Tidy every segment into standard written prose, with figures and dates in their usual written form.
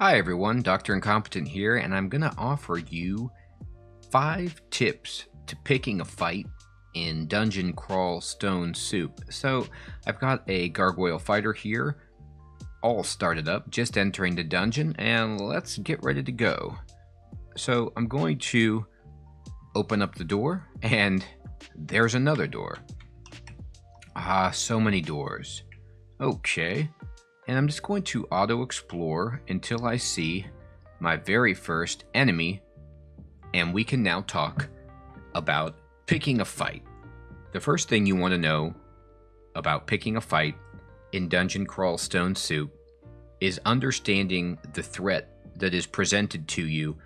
Hi everyone, Dr. Incompetent here, and I'm going to offer you 5 tips to picking a fight in Dungeon Crawl Stone Soup. So I've got a gargoyle fighter here, all started up, just entering the dungeon, and let's get ready to go. So I'm going to open up the door, and there's another door. So many doors. Okay. And I'm just going to auto-explore until I see my very first enemy, and we can now talk about picking a fight. The first thing you want to know about picking a fight in Dungeon Crawl Stone Soup is understanding the threat that is presented to you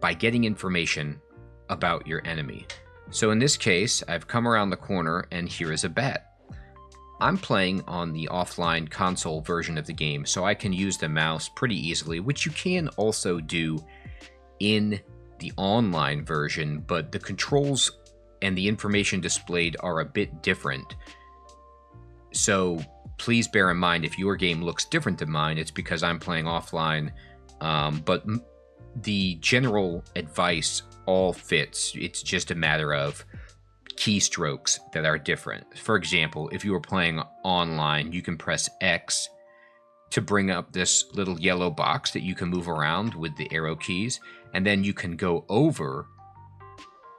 by getting information about your enemy. So in this case, I've come around the corner and here is a bat. I'm playing on the offline console version of the game, so I can use the mouse pretty easily, which you can also do in the online version, but the controls and the information displayed are a bit different. So please bear in mind if your game looks different than mine, it's because I'm playing offline, but the general advice all fits. It's just a matter of keystrokes that are different. For example, if you were playing online, you can press X to bring up this little yellow box that you can move around with the arrow keys, and then you can go over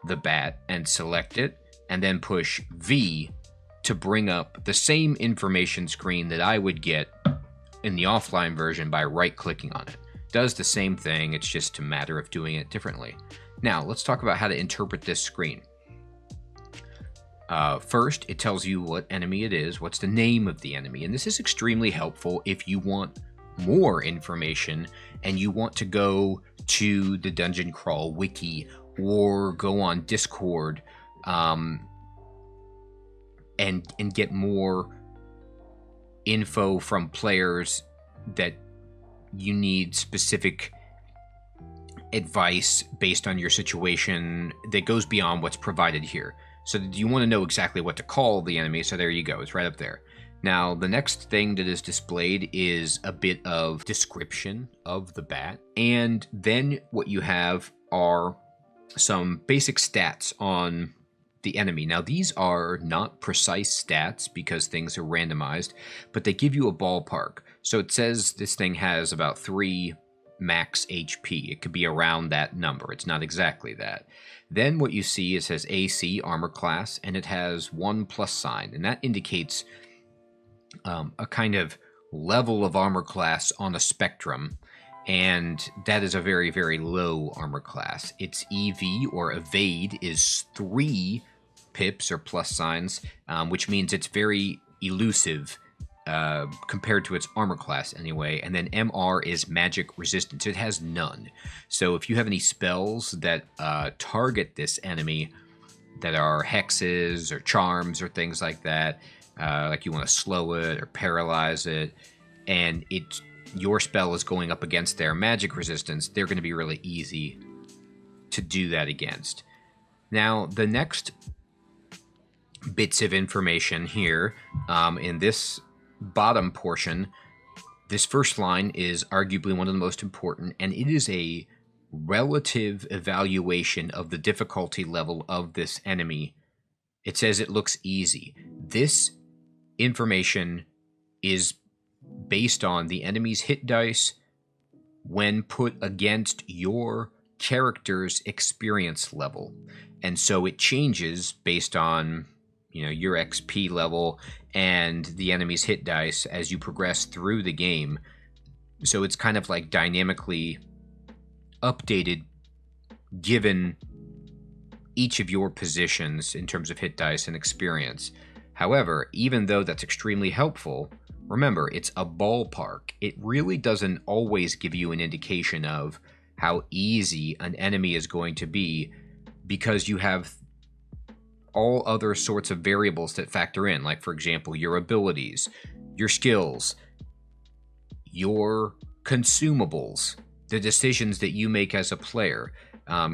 the bat and select it, and then push V to bring up the same information screen that I would get in the offline version by right-clicking on it. Does the same thing, it's just a matter of doing it differently. Now, let's talk about how to interpret this screen. First, it tells you what enemy it is, what's the name of the enemy, and this is extremely helpful if you want more information and you want to go to the Dungeon Crawl wiki or go on Discord and get more info from players that you need specific advice based on your situation that goes beyond what's provided here. So you want to know exactly what to call the enemy, so there you go, it's right up there. Now, the next thing that is displayed is a bit of description of the bat, and then what you have are some basic stats on the enemy. Now, these are not precise stats because things are randomized, but they give you a ballpark. So it says this thing has about 3 max HP. It could be around that number. It's not exactly that. Then what you see, it says AC, armor class, and it has 1 plus sign, and that indicates a kind of level of armor class on a spectrum, and that is a very, very low armor class. Its EV, or evade, is 3 pips or plus signs, which means it's very elusive compared to its armor class anyway. And then MR is magic resistance. It has none. So if you have any spells that target this enemy that are hexes or charms or things like that, like you want to slow it or paralyze it, and your spell is going up against their magic resistance, they're going to be really easy to do that against. Now, the next bits of information here in this bottom portion, this first line is arguably one of the most important, and it is a relative evaluation of the difficulty level of this enemy. It says it looks easy. This information is based on the enemy's hit dice when put against your character's experience level, and so it changes based on your XP level and the enemy's hit dice as you progress through the game. So it's kind of like dynamically updated given each of your positions in terms of hit dice and experience. However, even though that's extremely helpful, remember, it's a ballpark. It really doesn't always give you an indication of how easy an enemy is going to be, because you have all other sorts of variables that factor in, like, for example, your abilities, your skills, your consumables, the decisions that you make as a player,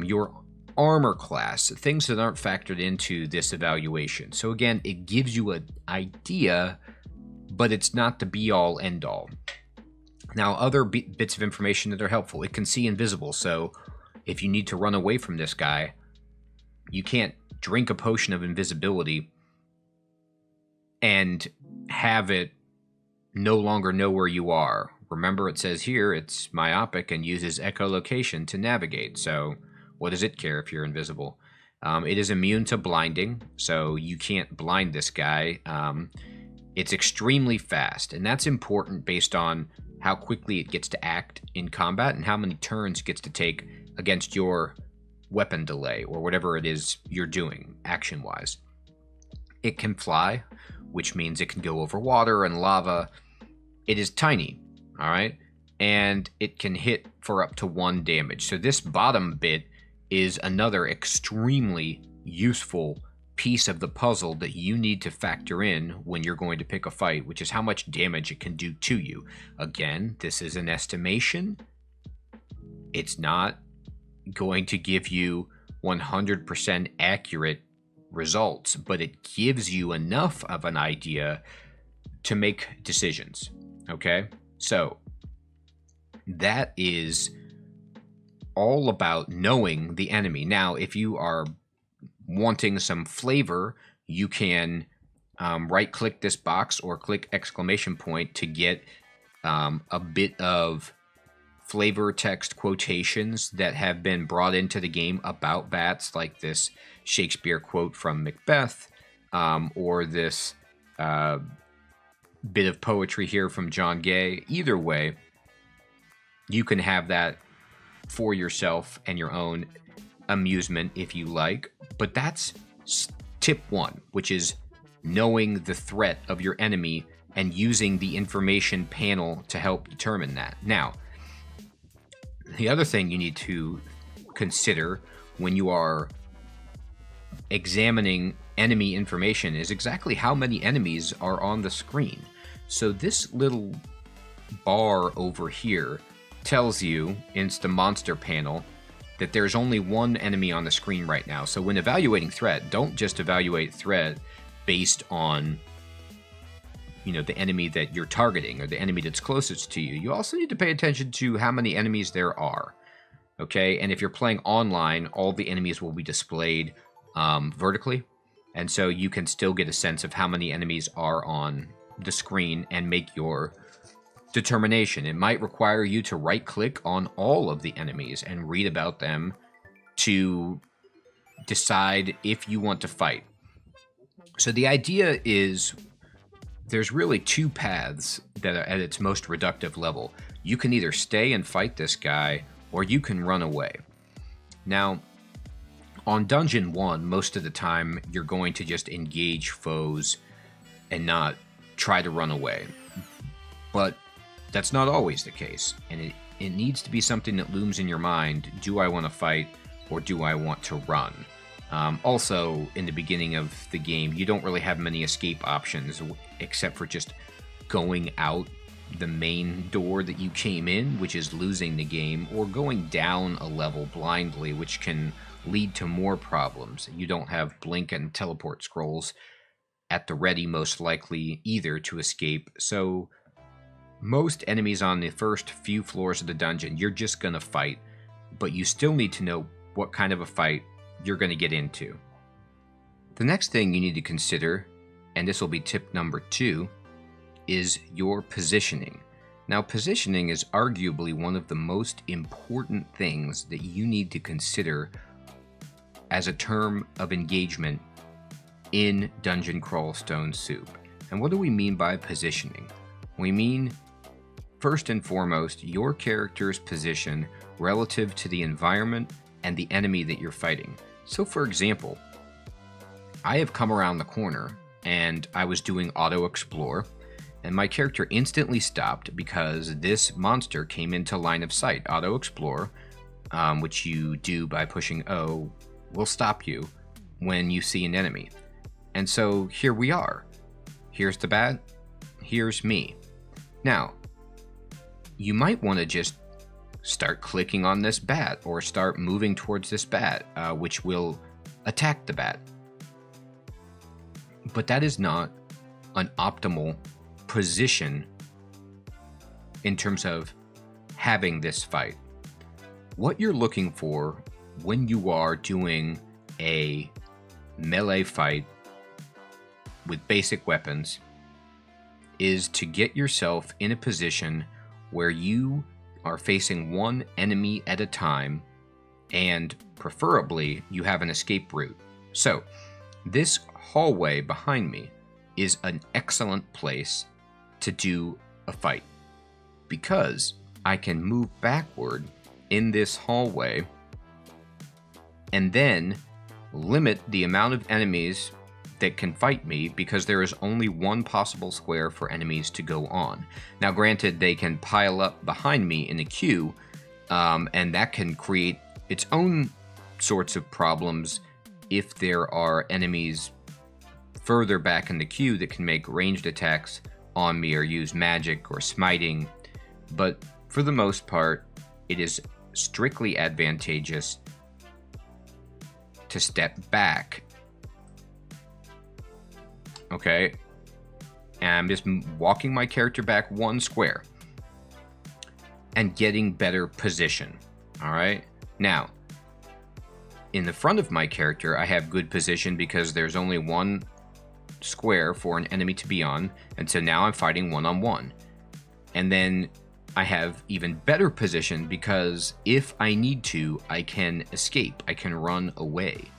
your armor class, things that aren't factored into this evaluation. So again, it gives you an idea, but it's not the be-all, end-all. Now, other bits of information that are helpful. It can see invisible, so if you need to run away from this guy, you can't drink a potion of invisibility and have it no longer know where you are. Remember, it says here it's myopic and uses echolocation to navigate, so what does it care if you're invisible? It is immune to blinding, so you can't blind this guy. It's extremely fast, and that's important based on how quickly it gets to act in combat and how many turns it gets to take against your weapon delay or whatever it is you're doing action-wise. It can fly, which means it can go over water and lava. It is tiny, all right? And it can hit for up to 1 damage. So this bottom bit is another extremely useful piece of the puzzle that you need to factor in when you're going to pick a fight, which is how much damage it can do to you. Again, this is an estimation. It's not going to give you 100% accurate results, but it gives you enough of an idea to make decisions. Okay? So that is all about knowing the enemy. Now, if you are wanting some flavor, you can right-click this box or click exclamation point to get a bit of flavor text quotations that have been brought into the game about bats, like this Shakespeare quote from Macbeth, or this bit of poetry here from John Gay. Either way, you can have that for yourself and your own amusement if you like. But that's tip 1, which is knowing the threat of your enemy and using the information panel to help determine that. Now, the other thing you need to consider when you are examining enemy information is exactly how many enemies are on the screen. So this little bar over here tells you, in the monster panel, that there's only 1 enemy on the screen right now. So when evaluating threat, don't just evaluate threat based on, the enemy that you're targeting or the enemy that's closest to you. You also need to pay attention to how many enemies there are. Okay, and if you're playing online, all the enemies will be displayed vertically, and so you can still get a sense of how many enemies are on the screen and make your determination. It might require you to right-click on all of the enemies and read about them to decide if you want to fight. So the idea is there's really 2 paths that are at its most reductive level. You can either stay and fight this guy, or you can run away. Now, on Dungeon 1, most of the time, you're going to just engage foes and not try to run away. But that's not always the case, and it needs to be something that looms in your mind. Do I want to fight, or do I want to run? Also, in the beginning of the game, you don't really have many escape options, except for just going out the main door that you came in, which is losing the game, or going down a level blindly, which can lead to more problems. You don't have blink and teleport scrolls at the ready, most likely, either, to escape. So most enemies on the first few floors of the dungeon, you're just going to fight, but you still need to know what kind of a fight you're going to get into. The next thing you need to consider, and this will be tip number 2, is your positioning. Now, positioning is arguably one of the most important things that you need to consider as a term of engagement in Dungeon Crawl Stone Soup. And what do we mean by positioning? We mean, first and foremost, your character's position relative to the environment and the enemy that you're fighting. So, for example, I have come around the corner and I was doing auto explore, and my character instantly stopped because this monster came into line of sight. Auto explore, which you do by pushing O, will stop you when you see an enemy. And so here we are. Here's the bat, here's me. Now, you might want to just start clicking on this bat or start moving towards this bat, which will attack the bat. But that is not an optimal position in terms of having this fight. What you're looking for when you are doing a melee fight with basic weapons is to get yourself in a position where you are facing one enemy at a time, and preferably you have an escape route. So this hallway behind me is an excellent place to do a fight, because I can move backward in this hallway and then limit the amount of enemies that can fight me, because there is only one possible square for enemies to go on. Now granted, they can pile up behind me in a queue, and that can create its own sorts of problems if there are enemies further back in the queue that can make ranged attacks on me or use magic or smiting. But for the most part, it is strictly advantageous to step back. Okay, and I'm just walking my character back one square and getting better position. All right, now in the front of my character, I have good position because there's only one square for an enemy to be on, and so now I'm fighting one-on-one. And then I have even better position because if I need to, I can escape, I can run away.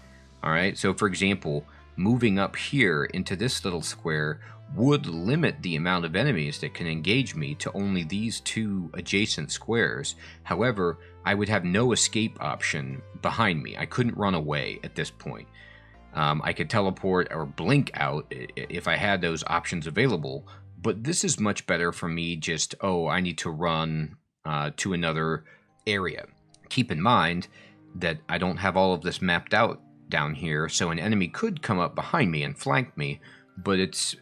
All right, so for example, moving up here into this little square would limit the amount of enemies that can engage me to only these two adjacent squares. However, I would have no escape option behind me. I couldn't run away at this point. I could teleport or blink out if I had those options available, but this is much better for me just, I need to run to another area. Keep in mind that I don't have all of this mapped out down here, so an enemy could come up behind me and flank me, but it's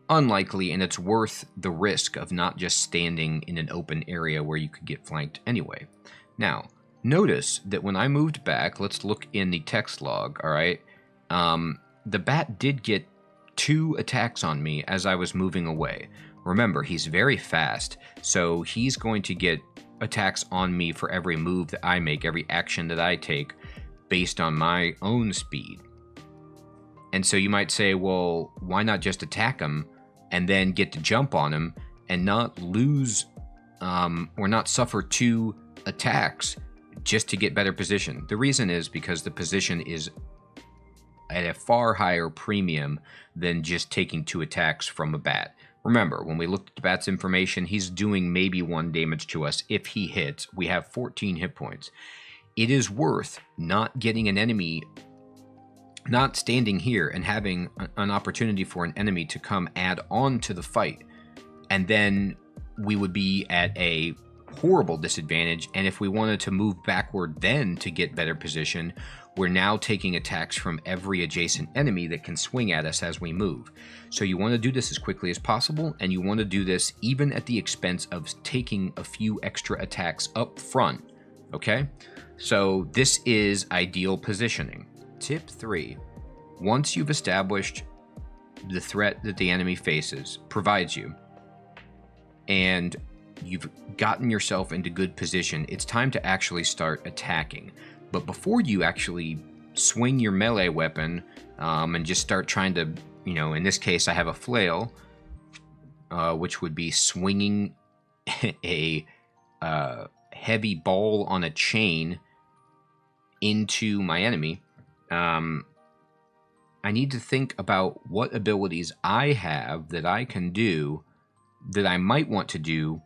unlikely, and it's worth the risk of not just standing in an open area where you could get flanked anyway. Now, notice that when I moved back, let's look in the text log, all right? The bat did get 2 attacks on me as I was moving away. Remember, he's very fast, so he's going to get attacks on me for every move that I make, every action that I take, based on my own speed. And so you might say, well, why not just attack him and then get to jump on him and not lose or not suffer 2 attacks just to get better position? The reason is because the position is at a far higher premium than just taking 2 attacks from a bat. Remember, when we looked at the bat's information, he's doing maybe 1 damage to us if he hits. We have 14 hit points. It is worth not getting an enemy, not standing here and having an opportunity for an enemy to come add on to the fight, and then we would be at a horrible disadvantage. And if we wanted to move backward then to get better position, we're now taking attacks from every adjacent enemy that can swing at us as we move. So you want to do this as quickly as possible, and you want to do this even at the expense of taking a few extra attacks up front, okay? So this is ideal positioning. Tip 3, once you've established the threat that the enemy provides you, and you've gotten yourself into good position, it's time to actually start attacking. But before you actually swing your melee weapon and just start trying to, in this case I have a flail, which would be swinging a heavy ball on a chain into my enemy. I need to think about what abilities I have that I can do that I might want to do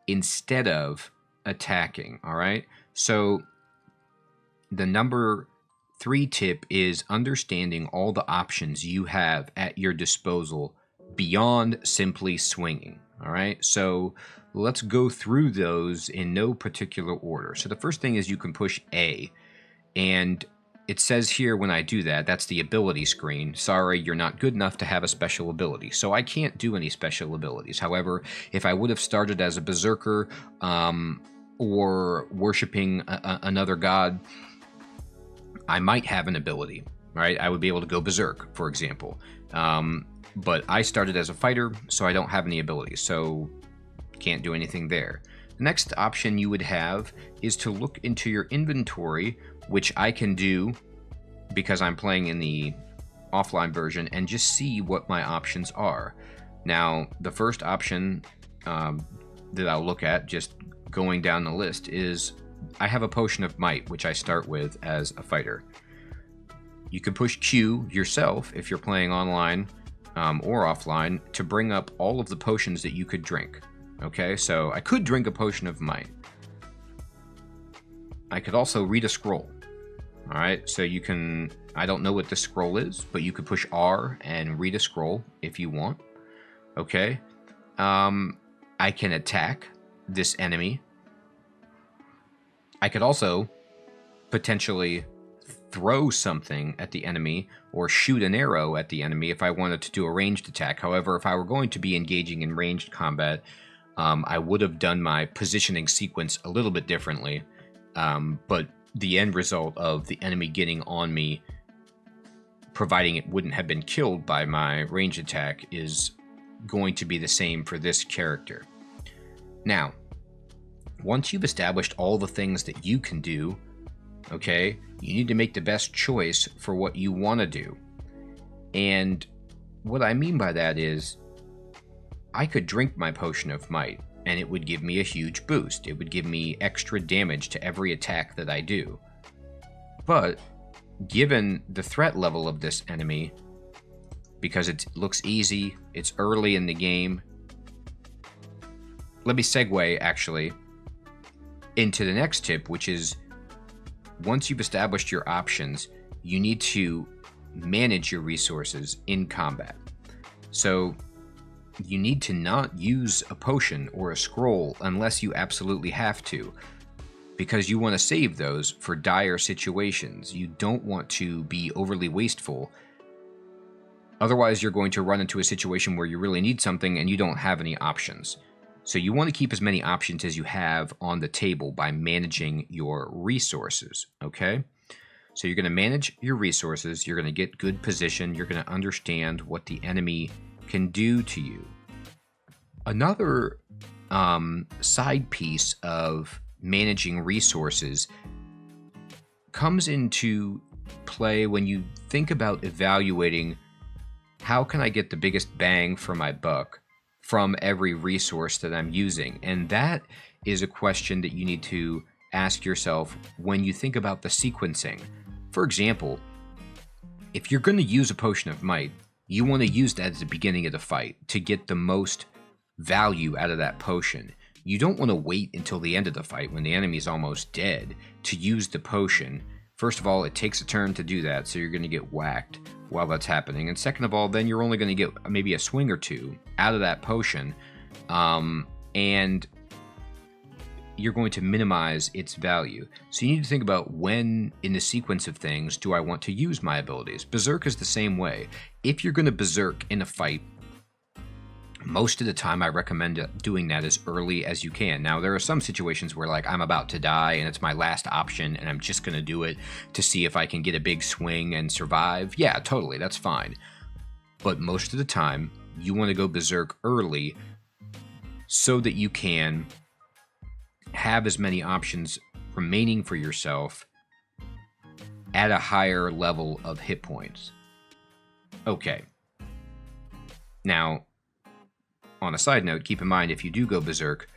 instead of attacking, all right? So the number 3 tip is understanding all the options you have at your disposal beyond simply swinging, all right? So let's go through those in no particular order. So the first thing is you can push A, and it says here when I do that, that's the ability screen. Sorry, you're not good enough to have a special ability. So I can't do any special abilities. However, if I would have started as a berserker or worshiping another god, I might have an ability, right? I would be able to go berserk, for example. But I started as a fighter, so I don't have any abilities. So Can't do anything there. The next option you would have is to look into your inventory, which I can do because I'm playing in the offline version, and just see what my options are. Now, the first option that I'll look at, just going down the list, is I have a potion of might, which I start with as a fighter. You can push Q yourself if you're playing online or offline to bring up all of the potions that you could drink. Okay, so I could drink a potion of might. I could also read a scroll. All right, so you can, I don't know what the scroll is, but you could push R and read a scroll if you want. Okay, I can attack this enemy. I could also potentially throw something at the enemy or shoot an arrow at the enemy if I wanted to do a ranged attack. However, if I were going to be engaging in ranged combat, I would have done my positioning sequence a little bit differently, but the end result of the enemy getting on me, providing it wouldn't have been killed by my ranged attack, is going to be the same for this character. Now, once you've established all the things that you can do, okay, you need to make the best choice for what you want to do. And what I mean by that is, I could drink my potion of might, and it would give me a huge boost. It would give me extra damage to every attack that I do. But, given the threat level of this enemy, because it looks easy, it's early in the game, let me segue, actually, into the next tip, which is, once you've established your options, you need to manage your resources in combat. So, you need to not use a potion or a scroll unless you absolutely have to, because you want to save those for dire situations. You don't want to be overly wasteful. Otherwise, you're going to run into a situation where you really need something and you don't have any options. So you want to keep as many options as you have on the table by managing your resources, okay? So you're going to manage your resources, you're going to get good position, you're going to understand what the enemy can do to you. Another side piece of managing resources comes into play when you think about evaluating how can I get the biggest bang for my buck from every resource that I'm using. And that is a question that you need to ask yourself when you think about the sequencing. For example, if you're going to use a potion of might, you want to use that at the beginning of the fight to get the most value out of that potion. You don't want to wait until the end of the fight when the enemy's almost dead to use the potion. First of all, it takes a turn to do that, so you're going to get whacked while that's happening. And second of all, then you're only going to get maybe a swing or two out of that potion, and you're going to minimize its value. So you need to think about when in the sequence of things do I want to use my abilities. Berserk is the same way. If you're going to berserk in a fight, most of the time I recommend doing that as early as you can. Now, there are some situations where, like, I'm about to die and it's my last option and I'm just going to do it to see if I can get a big swing and survive. Yeah, totally, that's fine. But most of the time, you want to go berserk early so that you can have as many options remaining for yourself at a higher level of hit points. Okay. Now, on a side note, keep in mind, if you do go berserk,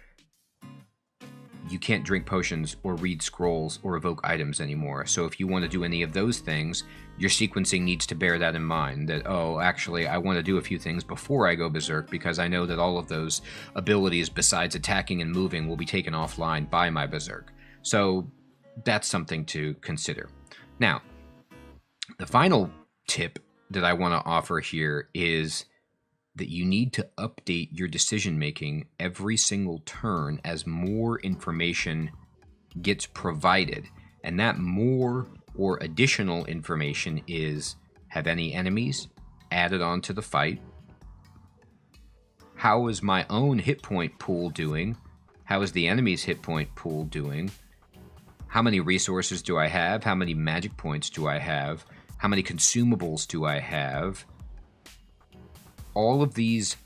you can't drink potions or read scrolls or evoke items anymore. So if you want to do any of those things, your sequencing needs to bear that in mind, that, oh, actually, I want to do a few things before I go berserk because I know that all of those abilities besides attacking and moving will be taken offline by my berserk. So that's something to consider. Now, the final tip that I want to offer here is that you need to update your decision making every single turn as more information gets provided. And that more or additional information is, have any enemies added onto the fight? How is my own hit point pool doing? How is the enemy's hit point pool doing? How many resources do I have? How many magic points do I have? How many consumables do I have? All of these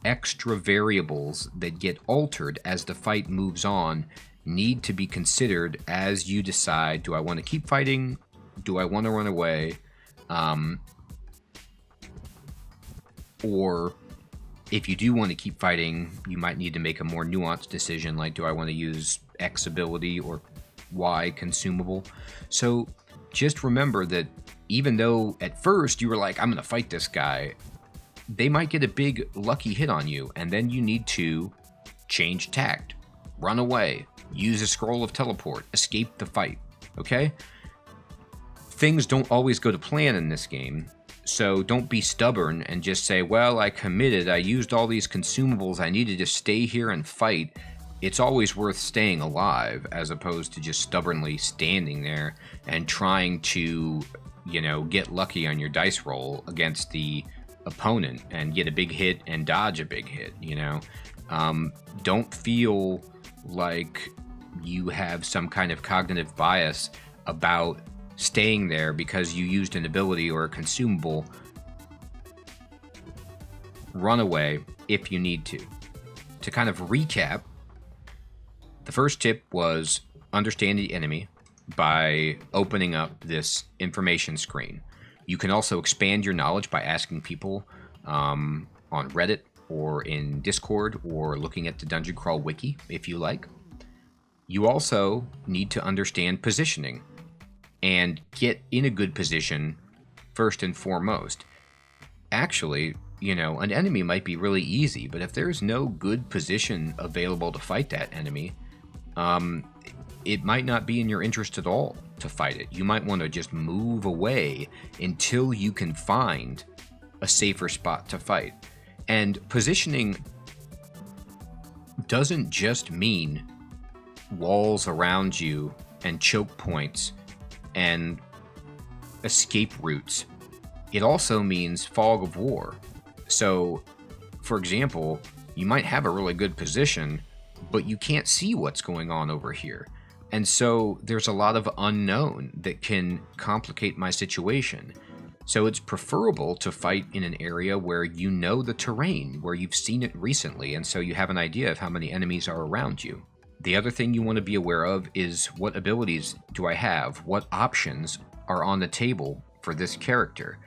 extra variables that get altered as the fight moves on need to be considered as you decide, do I want to keep fighting? Do I want to run away? Or if you do want to keep fighting, you might need to make a more nuanced decision, like, do I want to use X ability or Y consumable? So just remember that even though at first you were like, I'm going to fight this guy, they might get a big lucky hit on you, and then you need to change tact, run away, use a scroll of teleport, escape the fight, okay? Things don't always go to plan in this game, so don't be stubborn and just say, well, I committed, I used all these consumables, I needed to stay here and fight. It's always worth staying alive as opposed to just stubbornly standing there and trying to, get lucky on your dice roll against the opponent and get a big hit and dodge a big hit. Don't feel like you have some kind of cognitive bias about staying there because you used an ability or a consumable. Run away if you need to. To kind of recap, the first tip was understand the enemy by opening up this information screen. You can also expand your knowledge by asking people on Reddit or in Discord or looking at the Dungeon Crawl wiki if you like. You also need to understand positioning and get in a good position first and foremost. Actually, an enemy might be really easy, but if there's no good position available to fight that enemy, it might not be in your interest at all to fight it. You might want to just move away until you can find a safer spot to fight. And positioning doesn't just mean walls around you and choke points and escape routes. It also means fog of war. So, for example, you might have a really good position, but you can't see what's going on over here. And so there's a lot of unknown that can complicate my situation. So it's preferable to fight in an area where you know the terrain, where you've seen it recently, and so you have an idea of how many enemies are around you. The other thing you want to be aware of is what abilities do I have? What options are on the table for this character?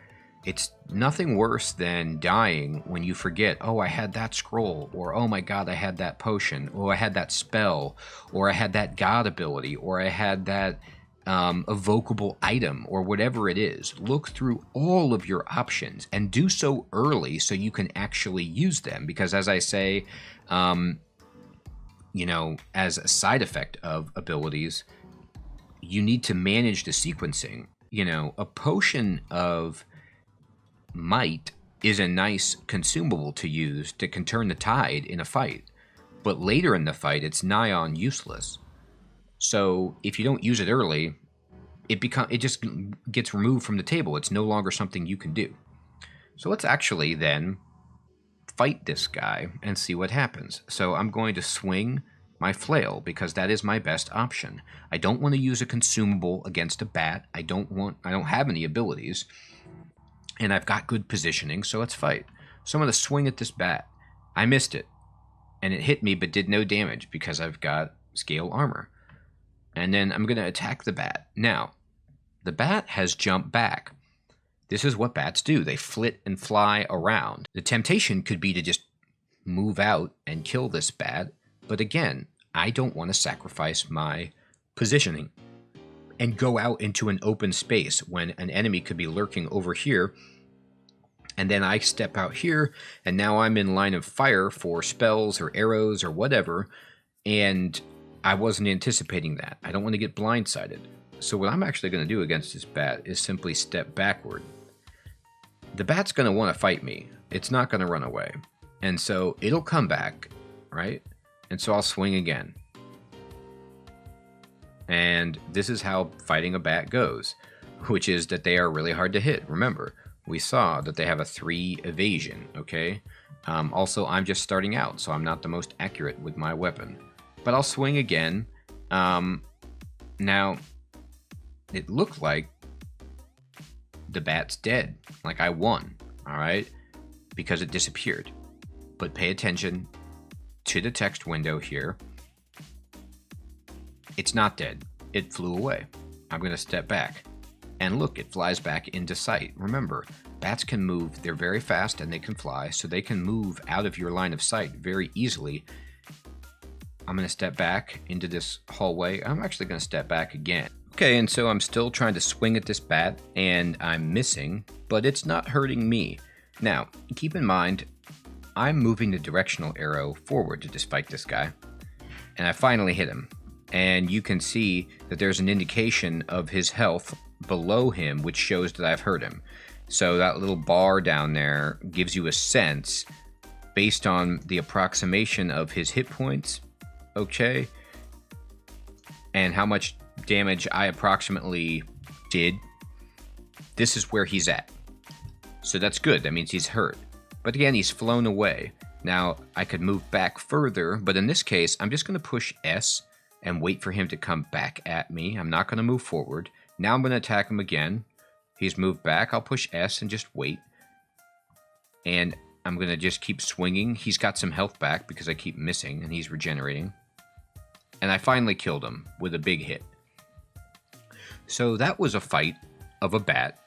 It's nothing worse than dying when you forget, oh, I had that scroll, or oh my god, I had that potion, or I had that spell, or I had that god ability, or I had that evocable item, or whatever it is. Look through all of your options and do so early so you can actually use them. Because as I say, as a side effect of abilities, you need to manage the sequencing. A potion of might is a nice consumable to use that can turn the tide in a fight, but later in the fight it's nigh on useless. So if you don't use it early, it just gets removed from the table. It's no longer something you can do. So let's actually then fight this guy and see what happens. So I'm going to swing my flail because that is my best option. I don't want to use a consumable against a bat. I don't have any abilities. And I've got good positioning, so let's fight. So I'm going to swing at this bat. I missed it. And it hit me but did no damage because I've got scale armor. And then I'm going to attack the bat. Now, the bat has jumped back. This is what bats do. They flit and fly around. The temptation could be to just move out and kill this bat. But again, I don't want to sacrifice my positioning and go out into an open space when an enemy could be lurking over here. And then I step out here, and now I'm in line of fire for spells or arrows or whatever, and I wasn't anticipating that. I don't want to get blindsided. So what I'm actually going to do against this bat is simply step backward. The bat's going to want to fight me. It's not going to run away. And so it'll come back, right? And so I'll swing again. And this is how fighting a bat goes, which is that they are really hard to hit. Remember, we saw that they have a 3 evasion, okay? Also, I'm just starting out, so I'm not the most accurate with my weapon. But I'll swing again. Now, it looked like the bat's dead. Like I won, all right? Because it disappeared. But pay attention to the text window here. It's not dead. It flew away. I'm going to step back. And look, it flies back into sight. Remember, bats can move. They're very fast and they can fly, so they can move out of your line of sight very easily. I'm going to step back into this hallway. I'm actually going to step back again. Okay, and so I'm still trying to swing at this bat, and I'm missing, but it's not hurting me. Now, keep in mind, I'm moving the directional arrow forward to just fight this guy, and I finally hit him. And you can see that there's an indication of his health below him, which shows that I've hurt him. So that little bar down there gives you a sense, based on the approximation of his hit points, okay, and how much damage I approximately did. This is where he's at. So that's good. That means he's hurt. But again, he's flown away. Now, I could move back further, but in this case, I'm just going to push S and wait for him to come back at me. I'm not going to move forward. Now I'm going to attack him again. He's moved back. I'll push S and just wait. And I'm going to just keep swinging. He's got some health back because I keep missing, and he's regenerating. And I finally killed him with a big hit. So that was a fight of a bat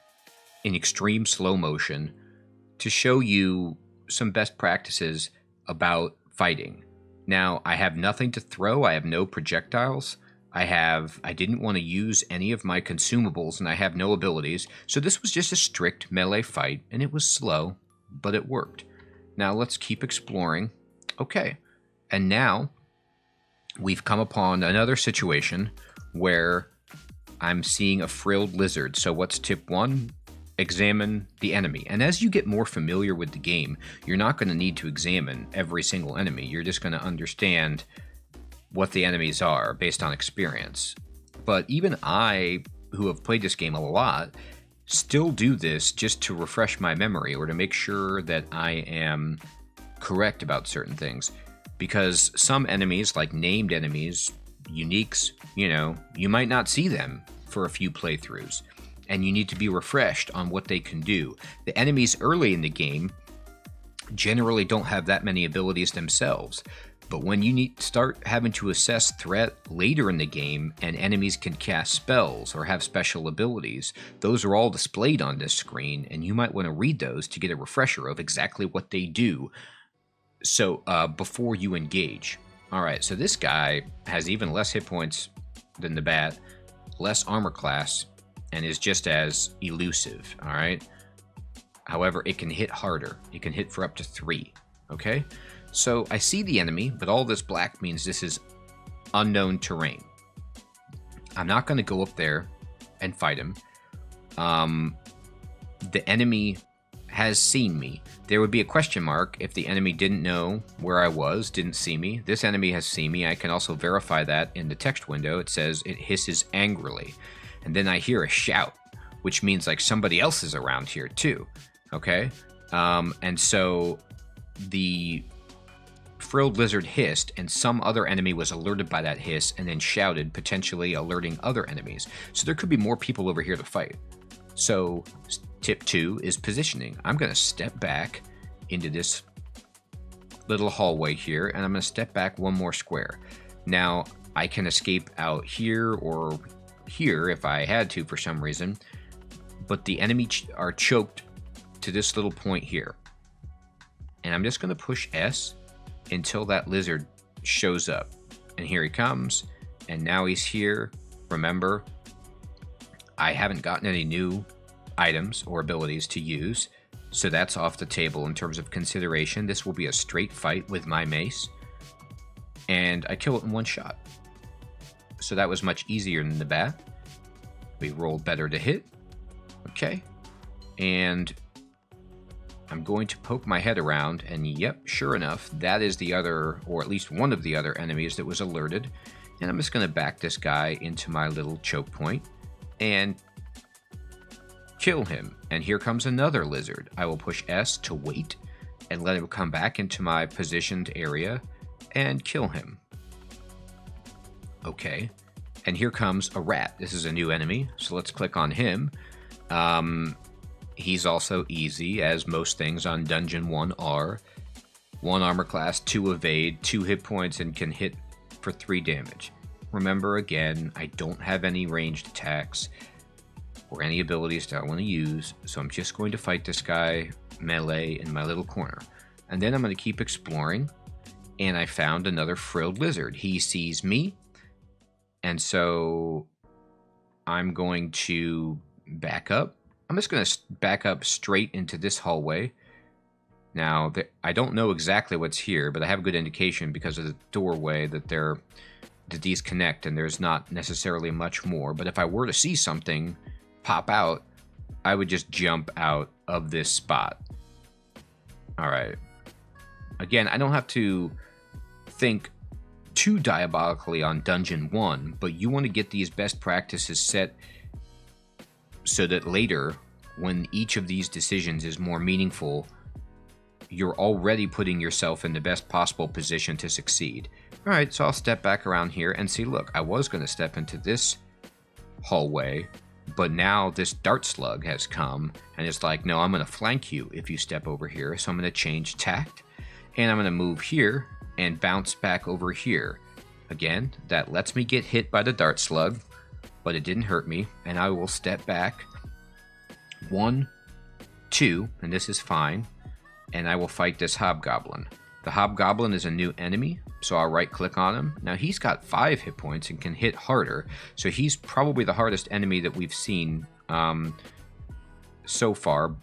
in extreme slow motion to show you some best practices about fighting. Now, I have nothing to throw. I have no projectiles. I didn't want to use any of my consumables, and I have no abilities. So this was just a strict melee fight, and it was slow, but it worked. Now let's keep exploring. Okay, and now we've come upon another situation where I'm seeing a frilled lizard. So what's tip 1? Examine the enemy. And as you get more familiar with the game, you're not going to need to examine every single enemy. You're just going to understand what the enemies are based on experience. But even I, who have played this game a lot, still do this just to refresh my memory or to make sure that I am correct about certain things. Because some enemies, like named enemies, uniques, you might not see them for a few playthroughs. And you need to be refreshed on what they can do. The enemies early in the game generally don't have that many abilities themselves. But when you start having to assess threat later in the game and enemies can cast spells or have special abilities, those are all displayed on this screen, and you might want to read those to get a refresher of exactly what they do before you engage. Alright, so this guy has even less hit points than the bat, less armor class, and is just as elusive, alright? However, it can hit harder. It can hit for up to 3, okay? So I see the enemy, but all this black means this is unknown terrain. I'm not going to go up there and fight him. The enemy has seen me. There would be a question mark if the enemy didn't know where I was, didn't see me. This enemy has seen me. I can also verify that in the text window. It says it hisses angrily. And then I hear a shout, which means like somebody else is around here too. Okay? And so the frilled lizard hissed, and some other enemy was alerted by that hiss and then shouted, potentially alerting other enemies. So there could be more people over here to fight. So tip 2 is positioning. I'm going to step back into this little hallway here, and I'm going to step back one more square. Now, I can escape out here or here if I had to for some reason, but the enemy are choked to this little point here. And I'm just going to push S until that lizard shows up. And here he comes, and now he's here. Remember, I haven't gotten any new items or abilities to use, so that's off the table in terms of consideration. This will be a straight fight with my mace, and I kill it in one shot. So that was much easier than the bat. We rolled better to hit. Okay. And I'm going to poke my head around, and yep, sure enough, that is the other, or at least one of the other enemies that was alerted. And I'm just going to back this guy into my little choke point and kill him. And here comes another lizard. I will push S to wait and let him come back into my positioned area and kill him. Okay. And here comes a rat. This is a new enemy, so let's click on him. He's also easy, as most things on Dungeon 1 are. 1 armor class, 2 evade, 2 hit points, and can hit for 3 damage. Remember, again, I don't have any ranged attacks or any abilities that I want to use, so I'm just going to fight this guy melee in my little corner. And then I'm going to keep exploring, and I found another frilled lizard. He sees me, and so I'm going to back up. I'm just going to back up straight into this hallway. Now, I don't know exactly what's here, but I have a good indication because of the doorway that these connect, and there's not necessarily much more. But if I were to see something pop out, I would just jump out of this spot. All right. Again, I don't have to think too diabolically on Dungeon 1, but you want to get these best practices set so that later, when each of these decisions is more meaningful, you're already putting yourself in the best possible position to succeed. All right, so I'll step back around here and see, look, I was going to step into this hallway, but now this dart slug has come, and it's like, no, I'm going to flank you if you step over here, so I'm going to change tact, and I'm going to move here and bounce back over here. Again, that lets me get hit by the dart slug, but it didn't hurt me, and I will step back 1, 2, and this is fine, and I will fight this hobgoblin. The hobgoblin is a new enemy, so I'll right click on him. Now he's got 5 hit points and can hit harder, so he's probably the hardest enemy that we've seen so far.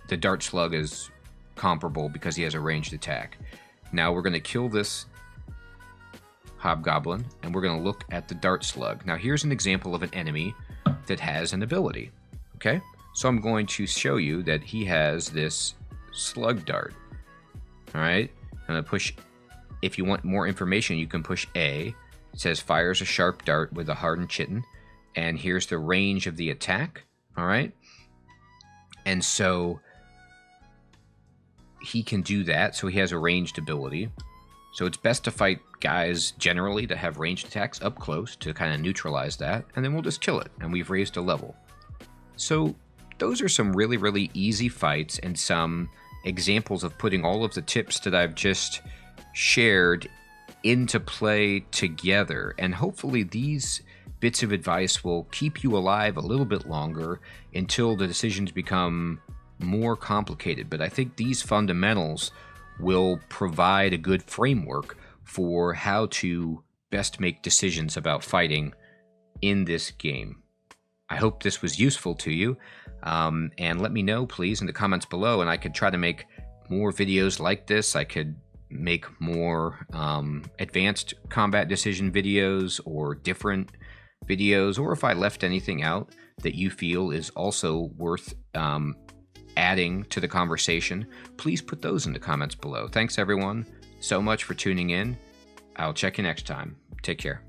The dart slug is comparable because he has a ranged attack. Now we're going to kill this hobgoblin, and we're going to look at the dart slug. Now here's an example of an enemy that has an ability. Okay, so I'm going to show you that he has this slug dart. All right, I'm going to push. If you want more information, you can push A. It says fires a sharp dart with a hardened chitin, and here's the range of the attack. All right, and so he can do that, so he has a ranged ability. So it's best to fight guys generally that have ranged attacks up close to kind of neutralize that, and then we'll just kill it, and we've raised a level. So those are some really, really easy fights and some examples of putting all of the tips that I've just shared into play together. And hopefully these bits of advice will keep you alive a little bit longer until the decisions become more complicated. But I think these fundamentals will provide a good framework for how to best make decisions about fighting in this game. I hope this was useful to you, and let me know, please, in the comments below, and I could try to make more videos like this. I could make more advanced combat decision videos or different videos, or if I left anything out that you feel is also worth adding to the conversation, please put those in the comments below. Thanks, everyone, so much for tuning in. I'll check you next time. Take care.